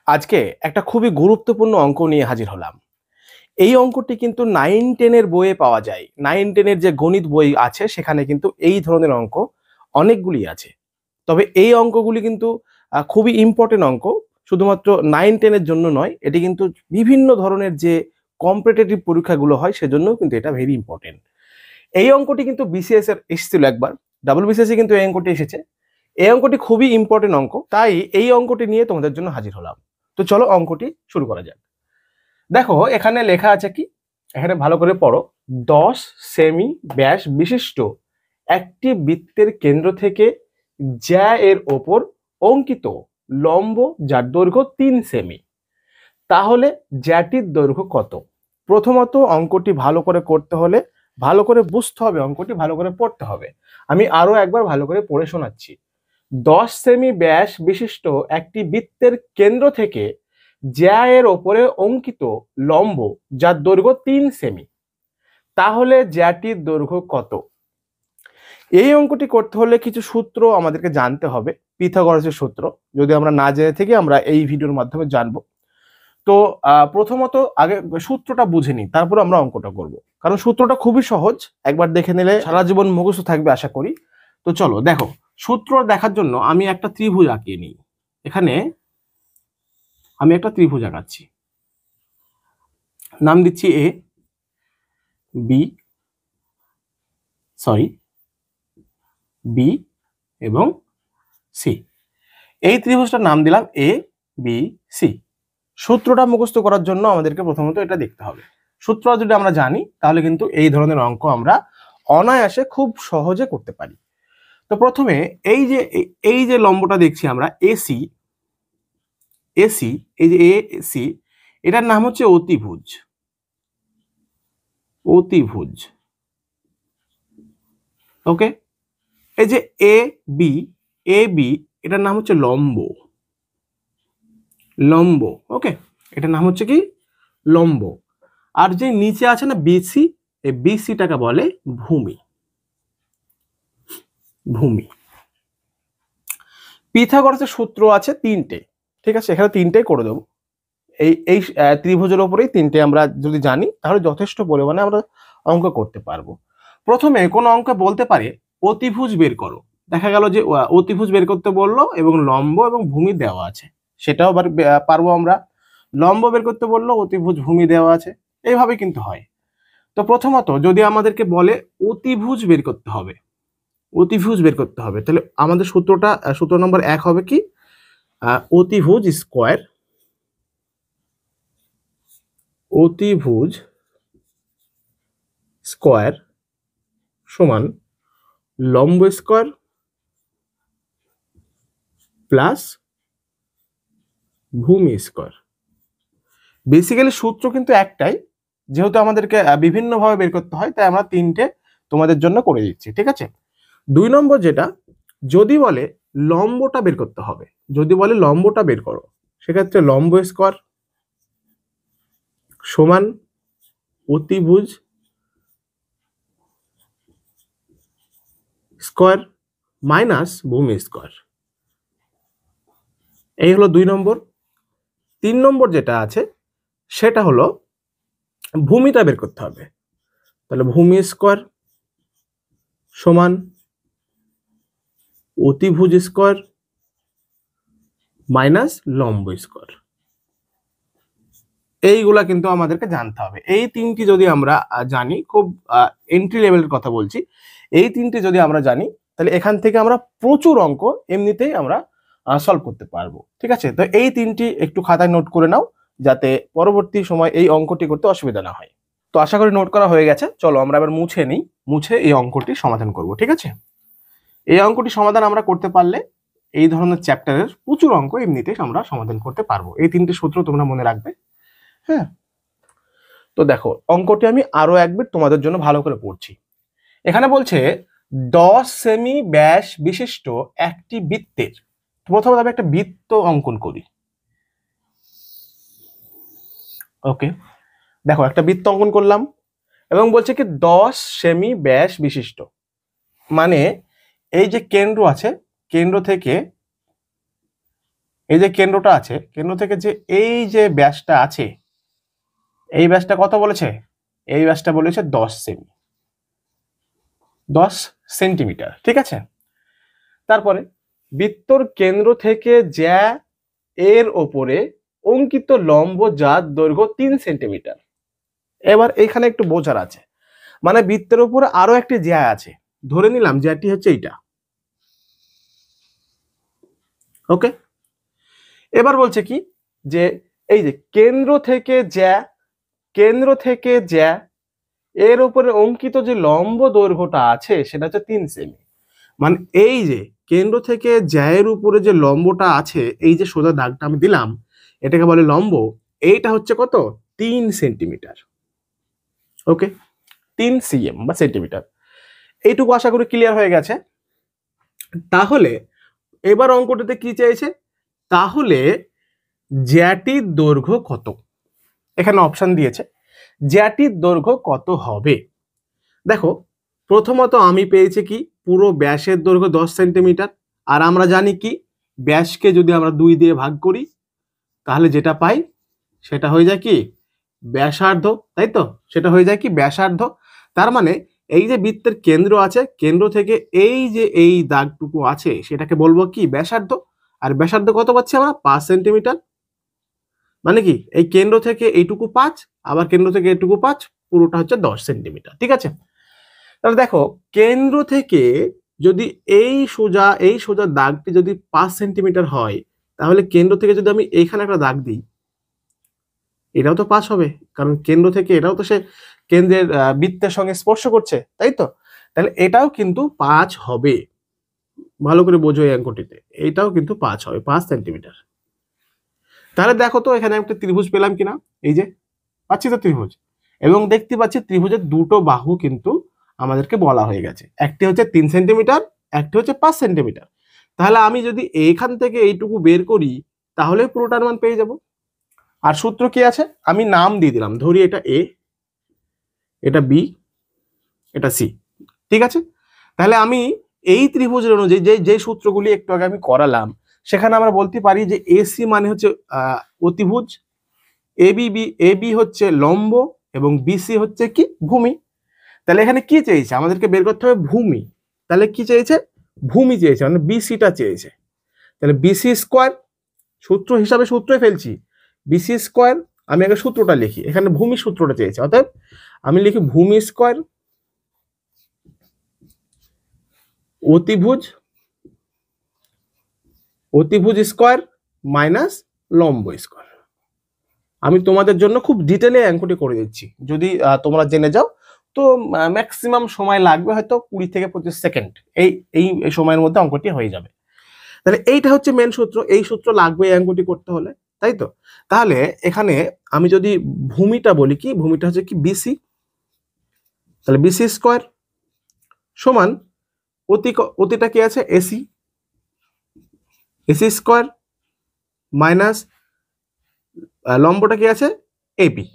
আজকে একটা খুবই গুরুত্বপূর্ণ অঙ্ক নিয়ে হাজির হলাম। এই অঙ্কটি কিন্তু 9-10 এর বইয়ে পাওয়া যায়। 9-10 এর যে গণিত বই আছে সেখানে কিন্তু এই ধরনের অঙ্ক অনেকগুলি আছে। তবে এই অঙ্কগুলি কিন্তু খুবই ইম্পর্টেন্ট অঙ্ক। শুধুমাত্র 9-10 এর জন্য নয়, এটি কিন্তু বিভিন্ন ধরনের যে কম্পিটিটিভ পরীক্ষাগুলো হয় সেজন্যও কিন্তু এটা ভেরি ইম্পর্টেন্ট। এই অঙ্কটি কিন্তু বিসিএস এর এসেছিল একবার, ডাবল বিসিএস এ কিন্তু এই অঙ্কটি এসেছে। এই অঙ্কটি খুবই ইম্পর্টেন্ট অঙ্ক, তাই এই অঙ্কটি নিয়ে তোমাদের জন্য হাজির হলাম। তো চলো অঙ্কটি শুরু করা যাক। দেখো এখানে লেখা আছে কি, এখানে ভালো করে পড়ো। 10 সেমি ব্যাস বিশিষ্ট একটি বৃত্তের কেন্দ্র থেকে জ্যা এর ওপর অঙ্কিত লম্ব যার দৈর্ঘ্য 3 সেমি, তাহলে জ্যাটির দৈর্ঘ্য কত? প্রথমত অঙ্কটি ভালো করে করতে হলে ভালো করে বুঝতে হবে, অঙ্কটি ভালো করে পড়তে হবে। আমি আরো একবার ভালো করে পড়ে শোনাচ্ছি। 10 সেমি ব্যাস বিশিষ্ট একটি বৃত্তের কেন্দ্র থেকে জ্যা এর ওপরে অঙ্কিত লম্ব যার দৈর্ঘ্য 3 সেমি, তাহলে জ্যাটির দৈর্ঘ্য কত? এই অঙ্কটি করতে হলে কিছু সূত্র আমাদেরকে জানতে হবে, পিথাগোরাসের সূত্র। যদি আমরা না জেনে থাকি আমরা এই ভিডিওর মাধ্যমে জানবো। তো প্রথমত আগে সূত্রটা বুঝে নিই, তারপর আমরা অঙ্কটা করব, কারণ সূত্রটা খুবই সহজ, একবার দেখে নিলে সারা জীবন মুখস্থ থাকবে আশা করি। তো চলো দেখো, সূত্র দেখার জন্য আমি একটা ত্রিভুজ আঁকিয়ে নিই। এখানে আমি একটা ত্রিভুজ আঁকাচ্ছি, নাম দিচ্ছি এ বি বি এবং সি। এই ত্রিভুজটার নাম দিলাম এ বি সি। সূত্রটা মুখস্থ করার জন্য আমাদেরকে প্রথমত এটা দেখতে হবে। সূত্র যদি আমরা জানি তাহলে কিন্তু এই ধরনের অঙ্ক আমরা অনায়াসে খুব সহজে করতে পারি। তো প্রথমে এই যে লম্বটা দেখছি আমরা এসি, এই যে এসি, এটার নাম হচ্ছে অতিভুজ। ওকে, এই যে এ বি এটার নাম হচ্ছে লম্ব। ওকে, এটার নাম হচ্ছে কি? লম্ব। আর যে নিচে আছে না বিসি, এই বিসিটাকে বলে ভূমি। পিথাগোরাসের সূত্র আছে 3টে, ঠিক আছে? এখানে 3টেই করে দেবো। এই ত্রিভুজের উপরেই 3টে আমরা যদি জানি তাহলে যথেষ্ট পরিমাণে আমরা অঙ্ক করতে পারবো। প্রথমে কোন অঙ্ক বলতে পারে অতিভুজ বের করো, দেখা গেল যে অতিভুজ বের করতে বললো এবং লম্ব এবং ভূমি দেওয়া আছে, সেটাও পারবো আমরা। লম্ব বের করতে বললো, অতিভুজ, ভূমি দেওয়া আছে, এইভাবে কিন্তু হয়। তো প্রথমত যদি আমাদেরকে বলে অতিভুজ বের করতে হবে, তাহলে আমাদের সূত্র নম্বর 1 হবে কি? অতিভুজ স্কোয়ার সমান লম্ব স্কোয়ার প্লাস ভূমি স্কোয়ার। বেসিক্যালি সূত্র কিন্তু একটাই, যেহেতু আমাদেরকে বিভিন্নভাবে বের করতে হয় তাই আমরা 3টে তোমাদের জন্য করে দিচ্ছি, ঠিক আছে? 2 নম্বর যেটা, যদি বলে লম্বটা বের করতে হবে, বের করো, সেক্ষেত্রে লম্ব স্কোয়ার সমান অতিভুজ স্কোয়ার মাইনাস ভূমি স্কোয়ার। এই হলো 2 নম্বর। 3 নম্বর যেটা আছে সেটা হলো ভূমিটা বের করতে হবে, তাহলে ভূমি স্কোয়ার সমান অতিভুজ স্কোয়ার মাইনাস লম্ব স্কোয়ার। এইগুলা কিন্তু আমাদেরকে জানতে হবে। এই 3টি যদি আমরা জানি, খুব এন্ট্রি লেভেলের কথা বলছি, এই 3টি যদি আমরা জানি তাহলে এখান থেকে আমরা প্রচুর অঙ্ক এমনিতেই আমরা সলভ করতে পারবো, ঠিক আছে? তো এই 3টি একটু খাতায় নোট করে নাও, যাতে পরবর্তী সময় এই অঙ্কটি করতে অসুবিধা না হয়। তো আশা করি নোট করা হয়ে গেছে। চলো আমরা এবার মুছে এই অঙ্কটি সমাধান করব, ঠিক আছে? এই অঙ্কটি সমাধান আমরা করতে পারলে এই ধরনের চ্যাপ্টারের প্রচুর অঙ্ক এমনিতেই আমরা সমাধান করতে পারবো। এই 3টি সূত্র তোমরা মনে রাখবে, হ্যাঁ? তো দেখো অঙ্কটি আমি আরো একবার তোমাদের জন্য ভালো করে পড়ছি। এখানে বলছে 10 সেমি ব্যাস বিশিষ্ট একটি বৃত্তের, প্রথমে আমি একটা বৃত্ত অঙ্কন করি। ওকে, দেখো একটা বৃত্ত অঙ্কন করলাম এবং বলছে কি 10 সেমি ব্যাস বিশিষ্ট, মানে এই যে কেন্দ্র আছে, কেন্দ্র থেকে এই যে কেন্দ্রটা আছে, কেন্দ্র থেকে যে এই যে ব্যাসটা আছে, এই ব্যাসটা কত বলেছে? এই ব্যাসটা বলেছে 10 সেন্টিমিটার, ঠিক আছে। তারপরে বৃত্তর কেন্দ্র থেকে জ্যা এর ওপরে অঙ্কিত লম্ব যার দৈর্ঘ্য 3 সেন্টিমিটার। এবার এখানে একটু বোঝার আছে, মানে বৃত্তের উপরে আরো একটি জ্যা আছে, ধরে নিলাম জ্যাটি হচ্ছে এইটা, ওকে। এবার বলছে কি যে এই যে কেন্দ্র থেকে জ্যা এর উপরে অঙ্কিত যে লম্ব দৈর্ঘ্যটা আছে সেটা হচ্ছে 3 সেমি। মানে এই যে কেন্দ্র থেকে জ্যায়ের উপরে যে লম্বটা আছে, এই যে সোজা দাগটা আমি দিলাম, এটাকে বলে লম্ব। এইটা হচ্ছে কত? 3 সেন্টিমিটার, ওকে, 3 সিএম বা সেন্টিমিটার। এইটুকু আশা করি ক্লিয়ার হয়ে গেছে। তাহলে এবার অঙ্কটাতে কি চাইছে? তাহলে জ্যাটির দৈর্ঘ্য কত? এখানে অপশন দিয়েছে, জ্যাটির দৈর্ঘ্য কত হবে। দেখো, প্রথমত আমি পেয়েছি কি পুরো ব্যাসের দৈর্ঘ্য 10 সেন্টিমিটার, আর আমরা জানি কি ব্যাসকে যদি আমরা 2 দিয়ে ভাগ করি তাহলে যেটা পাই সেটা হয়ে যায় কি ব্যাসার্ধ, তাই তো? সেটা হয়ে যায় কি ব্যাসার্ধ। তার মানে এই যে বৃত্তের কেন্দ্র আছে, কেন্দ্র থেকে এই যে এই দাগটুকু আছে সেটাকে বলবো কি ব্যাসার্ধ। আর ব্যাসার্ধ কত পাচ্ছি আমরা? 5 সেন্টিমিটার। মানে কি এই কেন্দ্র থেকে এইটুকু 5, আবার কেন্দ্র থেকে এইটুকু 5, পুরোটা হচ্ছে 10 সেন্টিমিটার, ঠিক আছে। তাহলে দেখো, কেন্দ্র থেকে যদি এই সোজা দাগটি যদি 5 সেন্টিমিটার হয়, তাহলে কেন্দ্র থেকে যদি আমি এইখানে একটা দাগ দিই, এটাও তো 5 হবে, কারণ কেন্দ্র থেকে এটাও তো সে কেন্দ্রের বৃত্তের সঙ্গে স্পর্শ করছে, তাই তো? তাহলে এটাও কিন্তু 5 হবে। ভালো করে বোঝো এই অঙ্কটিতে, এটাও কিন্তু 5 হবে, 5 সেন্টিমিটার। তাহলে দেখো তো এখানে একটা ত্রিভুজ পেলাম কিনা। এই যে পাচ্ছি তো ত্রিভুজ, এবং দেখতে পাচ্ছি ত্রিভুজের দুটো বাহু কিন্তু আমাদেরকে বলা হয়ে গেছে, একটি হচ্ছে 3 সেন্টিমিটার, একটি হচ্ছে 5 সেন্টিমিটার। তাহলে আমি যদি এইখান থেকে এইটুকু বের করি তাহলে পুরোটার মান পেয়ে যাব। আর সূত্র কি আছে? আমি নাম দিয়ে দিলাম, ধরি এটা এ, এটা বি, এটা সি, ঠিক আছে। তাহলে আমি এই ত্রিভুজের অনুযায়ী যে সূত্রগুলি একটু আগে আমি করালাম, সেখানে আমরা বলতে পারি যে এসি মানে হচ্ছে অতিভুজ, এবি হচ্ছে লম্ব, এবং বিসি হচ্ছে কি ভূমি। তাহলে এখানে কি চেয়েছে? আমাদেরকে বের করতে হবে ভূমি। তাহলে কি চেয়েছে? ভূমি চেয়েছে, মানে বিসিটা চেয়েছে। তাহলে বিসি স্কোয়ার, সূত্র হিসাবে সূত্রই ফেলছি, বিসি স্কোয়ার। আমি আগে সূত্রটা লিখি, এখানে ভূমি সূত্রটা চেয়েছে, অতএব আমি লিখি ভূমি স্কোয়ার অতিভুজ স্কোয়ার মাইনাস লম্ব স্কোয়ার। আমি তোমাদের জন্য খুব ডিটেলে অঙ্কটি করে দিচ্ছি, যদি তোমরা জেনে যাও তো ম্যাক্সিমাম সময় লাগবে হয়তো 20 থেকে 25 সেকেন্ড, এই এই সময়ের মধ্যে অঙ্কটি হয়ে যাবে। তাহলে এইটা হচ্ছে মেন সূত্র, এই সূত্র লাগবে এই অঙ্কটি করতে হলে, তাই তো? তাহলে এখানে আমি যদি ভূমিটা বলি, কি ভূমিটা হচ্ছে কি বিসি, তাহলে বিসি স্কোয়ার সমান অতিটা কি আছে এসি স্কোয়ার মাইনাস লম্বটা কি আছে এবি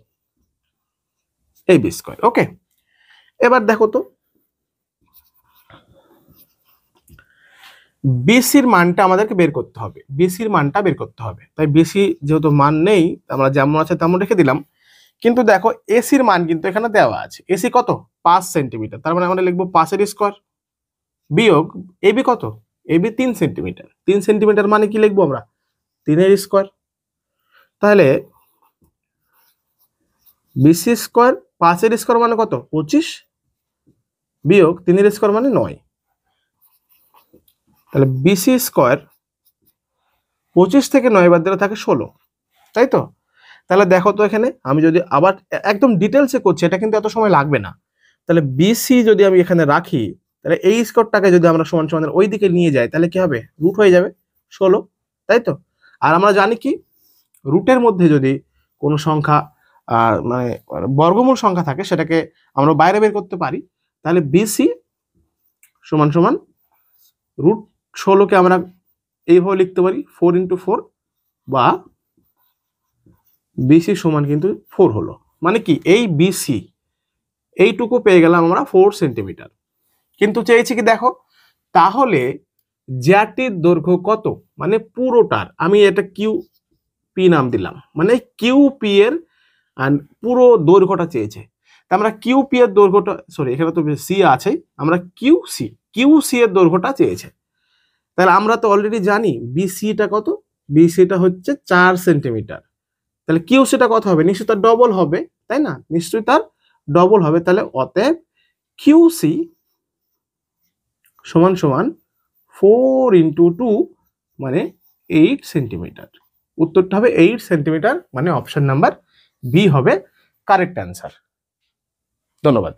স্কোয়ার, ওকে। এবার দেখো তো বিসির মানটা আমাদেরকে বের করতে হবে, বিসির মানটা বের করতে হবে। তাই বিসি যেহেতু মান নেই, আমরা যেমন আছে তেমন রেখে দিলাম। কিন্তু দেখো এসির মান কিন্তু এখানে দেওয়া আছে, এসি কত? 5 সেন্টিমিটার। তার মানে আমরা লিখবো 5 এর স্কোয়ার বিয়োগ এবি কত? AB 3 centimetre. 3 সেন্টিমিটার মানে কি লিখবো আমরা? 3 এর স্কোয়ার। তাহলে বিসি স্কোয়ার 5 এর স্কোয়ার মানে কত? 25 বিয়োগ 3 এর স্কোয়ার মানে 9। তাহলে বিসি স্কোয়ার 25 থেকে 9 বাদ দিলে থাকে 16, তাই তো? তাহলে দেখো তো এখানে আমি যদি আবার একদম ডিটেলসে করছি, এটা কিন্তু এত সময় লাগবে না। তাহলে বিসি যদি আমি এখানে রাখি, তাহলে এই স্কোয়ারটাকে যদি আমরা সমান সমান ওই দিকে নিয়ে যাই তাহলে কি হবে? রুট হয়ে যাবে 16, তাই তো? আর আমরা জানি কি রুটের মধ্যে যদি কোনো সংখ্যা মানে বর্গমূল সংখ্যা থাকে সেটাকে আমরা বাইরে বের করতে পারি। তাহলে বিসি সমান সমান রুট 16কে আমরা এইভাবে লিখতে পারি 4 × 4, বা বিসি সমান কিন্তু 4 হলো। মানে কি এই বিসি এইটুকু পেয়ে গেলাম আমরা 4 সেন্টিমিটার। কিন্তু চেয়েছি কি দেখো, তাহলে জ্যাটির দৈর্ঘ্য কত, মানে পুরোটার, আমি এটা কিউ পি নাম দিলাম, মানে কিউ পি এর পুরো দৈর্ঘ্যটা চেয়েছে। তা আমরা কিউ পি এর দৈর্ঘ্যটা, সরি এখানে তো সি আছে, আমরা কিউ সি এর দৈর্ঘ্যটা চেয়েছে। তাহলে আমরা তো অলরেডি জানি বিসিটা কত, বিসিটা হচ্ছে 4 সেন্টিমিটার। তাহলে কিউ সিটা কত হবে, নিশ্চয়ই তার ডবল হবে, তাই না, নিশ্চয়ই তার ডবল হবে। তাহলে অতএব কিউ সি সমান সমান 4 × 2 মানে 8 সেন্টিমিটার। উত্তরটা হবে 8 সেন্টিমিটার, মানে অপশন নাম্বার বি হবে কারেক্ট অ্যান্সার। ধন্যবাদ।